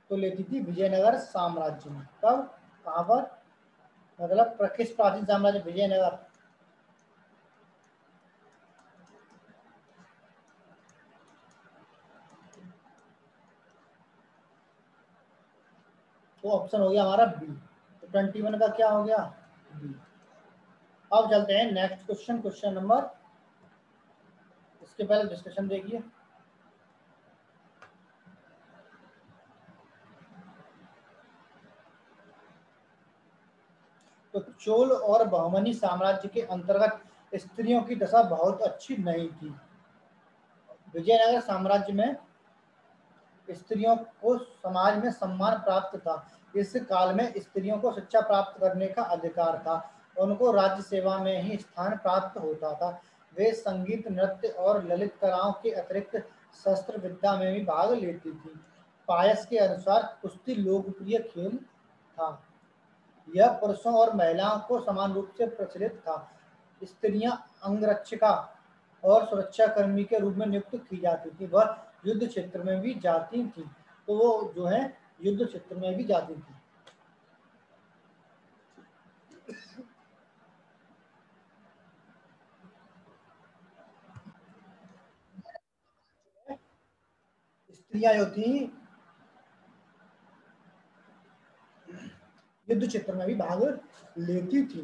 Speaker 1: तो लेती थी विजयनगर साम्राज्य में। कब? कहाँ पर? मतलब किस प्राचीन साम्राज्य? विजयनगर। तो ऑप्शन हो गया हमारा बी। तो 21 का क्या हो गया? बी। अब चलते हैं नेक्स्ट क्वेश्चन नंबर। इसके पहले डिस्कशन देखिए। तो चोल और बहमनी साम्राज्य के अंतर्गत स्त्रियों की दशा बहुत अच्छी नहीं थी। विजयनगर साम्राज्य में स्त्रियों को समाज में सम्मान प्राप्त था। इस काल में स्त्रियों को शिक्षा प्राप्त करने का अधिकार था। उनको राज्य सेवा में ही स्थान प्राप्त होता था। वे संगीत, नृत्य और ललित कलाओं के अतिरिक्त शस्त्र विद्या में भी भाग लेती थी। पायस के अनुसार कुश्ती लोकप्रिय खेल था। यह पुरुषों और महिलाओं को समान रूप से प्रचलित था। स्त्रियां अंगरक्षिका और सुरक्षाकर्मी के रूप में नियुक्त की जाती थी। वह युद्ध क्षेत्र में भी जाती थी। तो वो जो है युद्ध क्षेत्र में भी जाती थी। स्त्रियां जो थी युद्ध क्षेत्र में भी भाग लेती थी।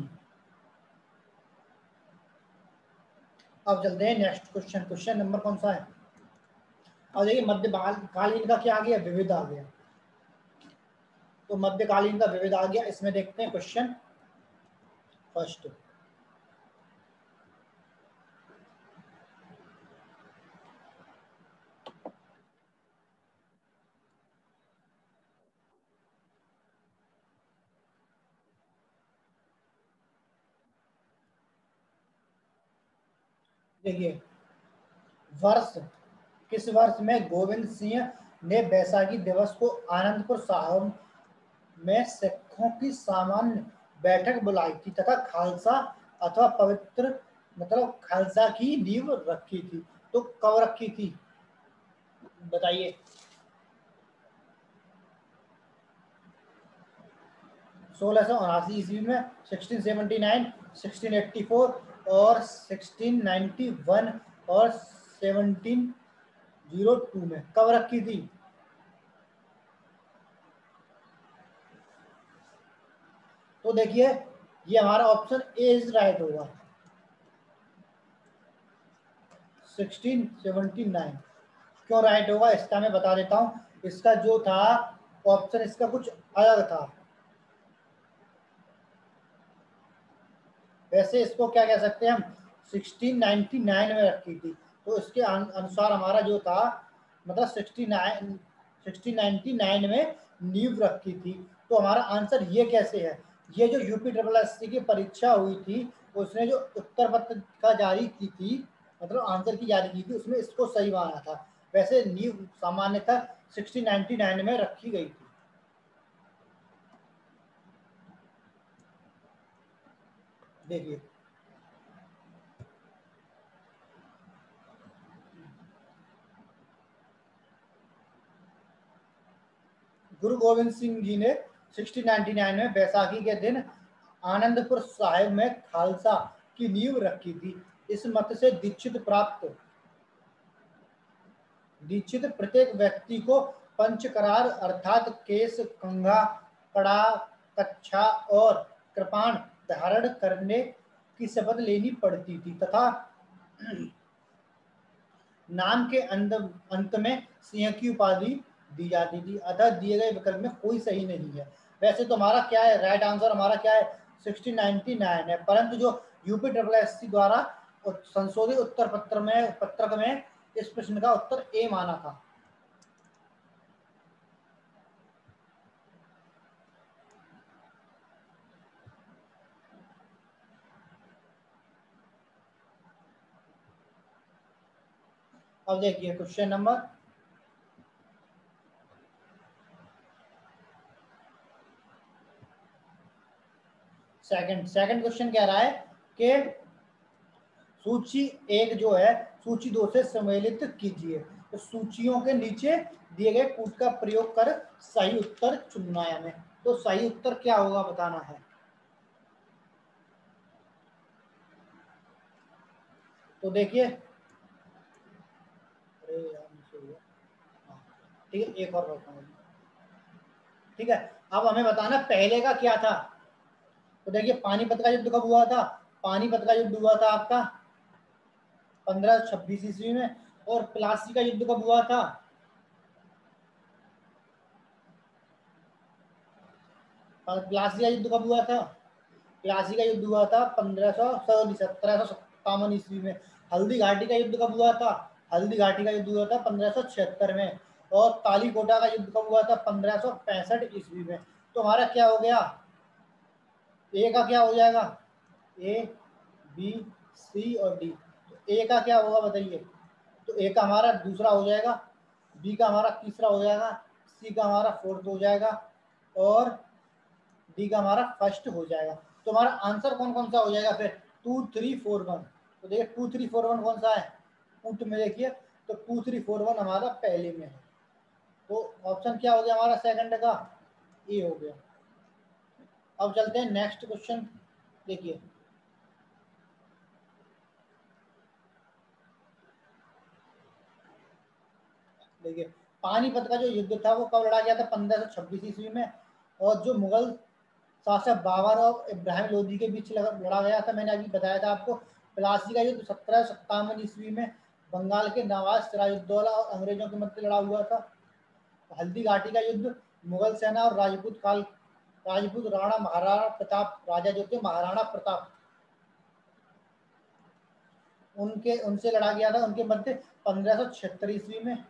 Speaker 1: अब चलते हैं नेक्स्ट क्वेश्चन नंबर कौन सा है? अब देखिए मध्यकालीन का क्या आ गया? विविध आ गया। तो मध्यकालीन का विविध आ गया। इसमें देखते हैं क्वेश्चन फर्स्ट। देखिए वर्ष किस वर्ष में गोविंद सिंह ने बैसाखी दिवस को आनंदपुर साहब में सिखों की सामान्य बैठक बुलाई थी तथा खालसा अथवा पवित्र मतलब खालसा की नींव रखी थी। तो कब रखी थी बताइए? 1679 में, 1679, 1684 और 1691 और 1702 में कब रखी थी? तो देखिए ये हमारा ऑप्शन ए इज राइट होगा, 1679। क्यों राइट होगा इसका मैं बता देता हूँ। इसका जो था ऑप्शन इसका कुछ अलग था। वैसे इसको क्या कह सकते हैं हम, 1699 में रखी थी। तो इसके अनुसार हमारा जो था मतलब 1699 में नींव रखी थी। तो हमारा आंसर ये कैसे है? ये जो यूपी ट्रिपल एस सी की परीक्षा हुई थी उसने जो उत्तर पत्र का जारी की थी मतलब आंसर की जारी की थी उसमें इसको सही माना था। वैसे नींव सामान्यतः 1699 में रखी गई थी। देखिए गुरु गोविंद सिंह जी ने 1699 में बैसाखी के दिन आनंदपुर साहिब में खालसा की नींव रखी थी। इस मत से दीक्षित प्रत्येक व्यक्ति को पंचकरार अर्थात केस, कंघा, कड़ा, कच्छा और कृपाण धारण करने की शपथ लेनी पड़ती थी तथा नाम के अंत में सिंह की उपाधि दी जाती थी। अतः दिए गए विकल्प में कोई सही नहीं है। वैसे तो हमारा क्या है, राइट आंसर हमारा क्या है, 1699 है। परंतु जो यूपी ट्रिपल एस सी द्वारा संशोधित उत्तर पत्रक में इस प्रश्न का उत्तर ए माना था। अब देखिए क्वेश्चन नंबर सेकंड क्वेश्चन कह रहा है कि सूची एक जो है सूची दो से सम्मिलित कीजिए। तो सूचियों के नीचे दिए गए कूट का प्रयोग कर सही उत्तर चुनना है हमें। तो सही उत्तर क्या होगा बताना है। तो देखिए अरे यार मुझसे हुआ। हाँ, ठीक है एक और करता हूँ। ठीक है अब हमें बताना पहले का क्या था। तो देखिए पानीपत का युद्ध कब हुआ था? पानीपत का युद्ध हुआ था आपका 1526 ईस्वी में। और प्लासी का युद्ध कब हुआ था? प्लासी का युद्ध कब हुआ था? प्लासी का युद्ध हुआ था 1757 ईस्वी में। हल्दी घाटी का युद्ध कब हुआ था? हल्दी घाटी का युद्ध हुआ था 1576 में। और तालीकोटा का युद्ध कब हुआ था? 1565 ईस्वी में। तो हमारा क्या हो गया, ए का क्या हो जाएगा, ए बी सी और डी। तो ए का क्या होगा बताइए? तो ए का हमारा दूसरा हो जाएगा, बी का हमारा तीसरा हो जाएगा, सी का हमारा फोर्थ हो जाएगा और डी का हमारा फर्स्ट हो जाएगा। तो हमारा आंसर कौन कौन सा हो जाएगा फिर? 2 3 4 1। तो देखिए 2 3 4 1 कौन सा है पुट में देखिए। तो 2 3 4 1 हमारा पहले में है। तो ऑप्शन क्या हो गया हमारा सेकंड का, ए हो गया। अब चलते हैं नेक्स्ट क्वेश्चन। देखिए देखिए पानीपत का जो युद्ध था वो कब लड़ा गया था? 1526 ईस्वी में। और जो मुगल शासक बाबर और इब्राहिम लोदी के बीच लड़ा गया था, मैंने अभी बताया था आपको। प्लासी का युद्ध 1757 ईस्वी में बंगाल के नवाब सिराजुद्दौला और अंग्रेजों के मध्य लड़ा हुआ था। हल्दी घाटी का युद्ध मुगल सेना और राजपूत राणा महाराणा प्रताप, राजा जो थे महाराणा प्रताप, उनके उनसे लड़ा गया था उनके मध्य 1576 ईस्वी में।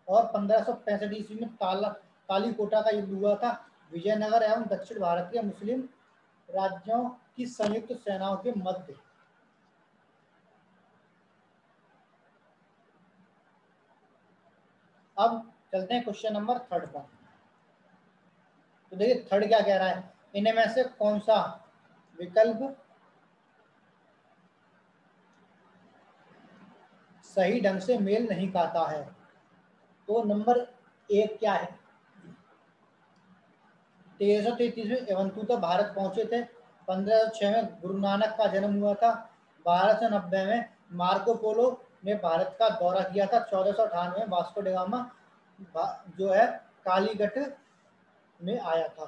Speaker 1: और 1565 ईस्वी में तालीकोटा का युद्ध हुआ था विजयनगर एवं दक्षिण भारत के मुस्लिम राज्यों की संयुक्त सेनाओं के मध्य। अब चलते हैं क्वेश्चन नंबर थर्ड पर। तो देखिए थर्ड क्या कह रहा है, इनमें में से कौन सा विकल्प सही ढंग से मेल नहीं खाता है। तो नंबर एक क्या है, 1333 में एवंतुता भारत पहुंचे थे। 1506 में गुरु नानक का जन्म हुआ था। 1290 में मार्को पोलो ने भारत का दौरा किया था। 1498 में वास्को डी गामा जो है कालीगढ़ में आया था।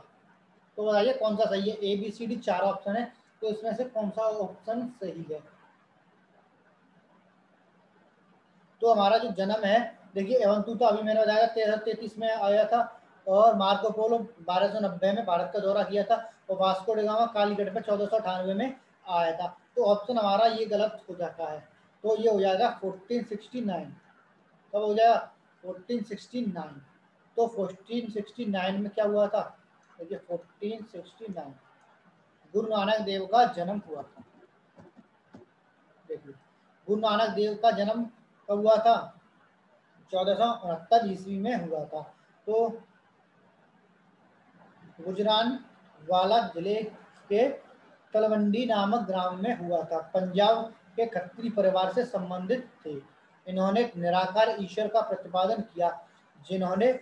Speaker 1: तो बताइए कौन सा सही है। ए बी सी डी चार ऑप्शन है, तो इसमें से कौन सा ऑप्शन सही है। तो हमारा जो जन्म है, देखिए एवंतुता अभी मैंने बताया 1333 में आया था, और मार्को पोलो 1290 में भारत का दौरा किया था, और वास्को डी गामा कालीगढ़ में 1498 में आया था। तो ऑप्शन हमारा ये गलत हो जाता है। तो ये हो जाएगा 1469। कब हो जाएगा, 1469। तो 1469 में क्या हुआ था, देखिए 1469 गुरु नानक देव का जन्म हुआ था। देखिए गुरु नानक देव का जन्म कब हुआ था, 1469 ईस्वी में हुआ था। तो गुजरानवाला जिले के तलवंडी नामक ग्राम में हुआ था। पंजाब के खत्री परिवार से संबंधित थे। इन्होंने निराकार ईश्वर का प्रतिपादन किया, जिन्होंने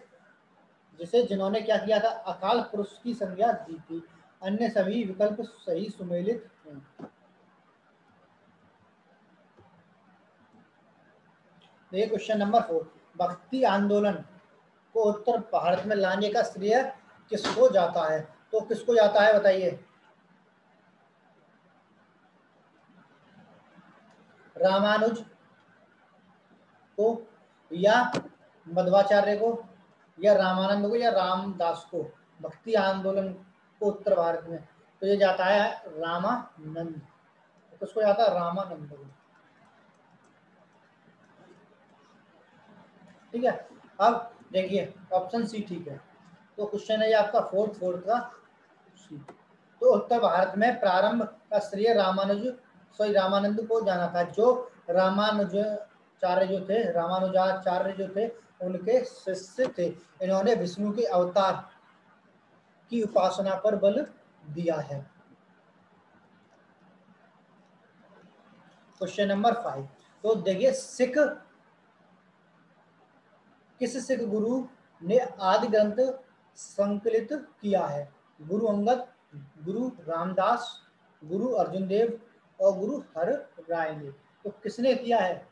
Speaker 1: क्या किया था, अकाल पुरुष की संज्ञा दी थी। अन्य सभी विकल्प सही सुमेलित हैं। देखिए क्वेश्चन नंबर 4, भक्ति आंदोलन को उत्तर भारत में लाने का श्रेय किसको जाता है। तो किसको जाता है बताइए, रामानुज को, या मध्वाचार्य को, या रामानंद को, या रामदास को। भक्ति आंदोलन को उत्तर भारत में, तो ये जाता है रामानंद। तो किसको जाता है, रामानंद को। ठीक है, अब देखिए ऑप्शन सी ठीक है। तो क्वेश्चन है ये आपका फोर्थ का सी। तो उत्तर भारत में प्रारंभ का श्रेय रामानंद को जाना था, जो रामानुजाचार्य जो थे उनके शिष्य थे। इन्होंने विष्णु के अवतार की उपासना पर बल दिया है। क्वेश्चन नंबर 5, तो देखिए किस सिख गुरु ने आदि ग्रंथ संकलित किया है। गुरु अंगद, गुरु रामदास, गुरु अर्जुन देव और गुरु हर राय ने। तो किसने किया है,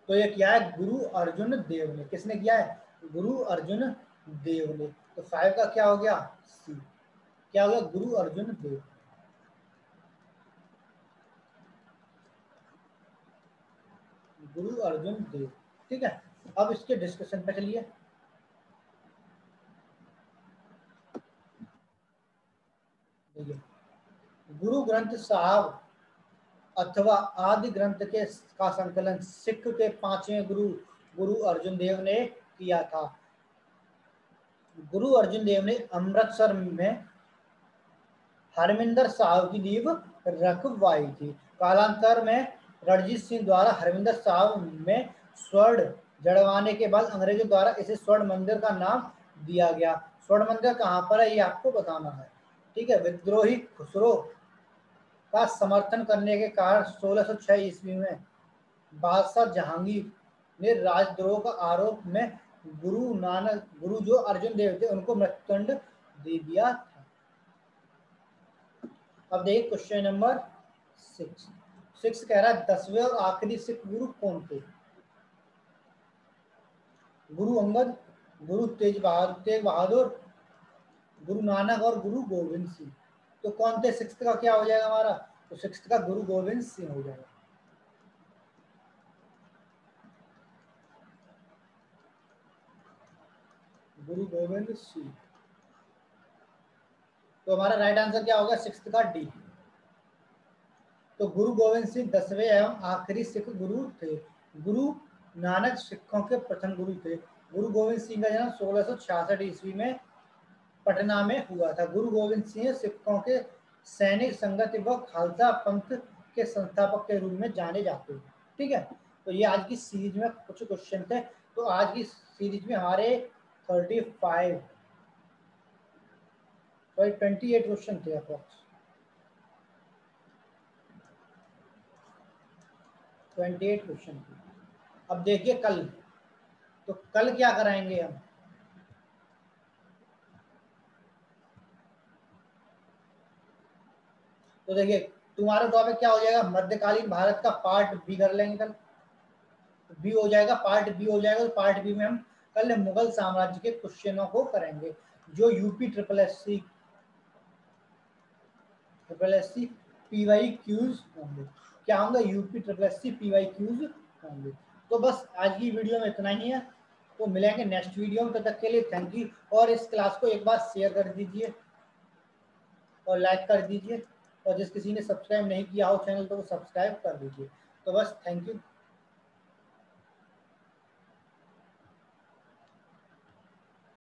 Speaker 1: तो ये किया है गुरु अर्जुन देव ने। किसने किया है, गुरु अर्जुन देव ने। तो 5 का क्या हो गया, सी। क्या हो गया, गुरु अर्जुन देव। गुरु अर्जुन देव। ठीक है, अब इसके डिस्कशन पे चलिए। देखिए गुरु ग्रंथ साहब अथवा आदि ग्रंथ का संकलन सिख के 5वें गुरु गुरु अर्जुन देव ने किया था। गुरु अर्जुन देव ने अमृतसर में हरमिंदर साहब की नींव रखवाई थी। कालांतर में रणजीत सिंह द्वारा हरमिंदर साहब में स्वर्ण जड़वाने के बाद अंग्रेजों द्वारा इसे स्वर्ण मंदिर का नाम दिया गया। स्वर्ण मंदिर कहाँ पर है ये आपको बताना है। ठीक है, विद्रोही खुसरो का समर्थन करने के कारण 1606 ईस्वी में बादशाह जहांगीर ने राजद्रोह का आरोप में गुरु जो अर्जुन देव थे उनको मृत्युदंड दे दिया था। अब देखिए क्वेश्चन नंबर 6 कह रहा है 10वें और आखिरी सिख गुरु कौन थे। गुरु अंगद, गुरु तेग बहादुर, गुरु नानक और गुरु गोविंद सिंह। तो कौन थे, 6 का क्या हो जाएगा हमारा, तो 6 का गुरु गोविंद सिंह हो जाएगा। गुरु गोविंद सिंह। तो हमारा राइट आंसर क्या होगा, 6 का डी। तो गुरु गोविंद सिंह 10वें एवं आखिरी सिख गुरु थे। गुरु नानक सिखों के प्रथम गुरु थे। गुरु गोविंद सिंह का जन्म 1666 ईस्वी में पटना में हुआ था। गुरु गोविंद सिंह सिखों के सैनिक संगत व खालसा पंथ के संस्थापक के रूप में जाने जाते हैं। ठीक है, तो ये आज की सीरीज में कुछ क्वेश्चन थे। तो आज की सीरीज में हमारे 35 सॉरी 28 क्वेश्चन थे अप्रॉक्स। 28 क्वेश्चन थे। अब देखिए कल, तो कल क्या कराएंगे हम। तो देखिए तुम्हारा टॉपिक क्या हो जाएगा, मध्यकालीन भारत का पार्ट बी कर लेंगे कल। बी हो जाएगा, पार्ट बी हो जाएगा। तो पार्ट बी में हम कल मुगल साम्राज्य के क्वेश्चनों को करेंगे जो UP triple S C PY Qs होंगे। क्या होंगे, UP triple S C PY Qs होंगे। तो बस आज की वीडियो में इतना ही है, तो मिलेंगे नेक्स्ट वीडियो में। तब तक के लिए थैंक यू, और इस क्लास को एक बार शेयर कर दीजिए और लाइक कर दीजिए, और जिस किसी ने सब्सक्राइब नहीं किया हो चैनल तो वो सब्सक्राइब कर दीजिए। तो बस थैंक यू।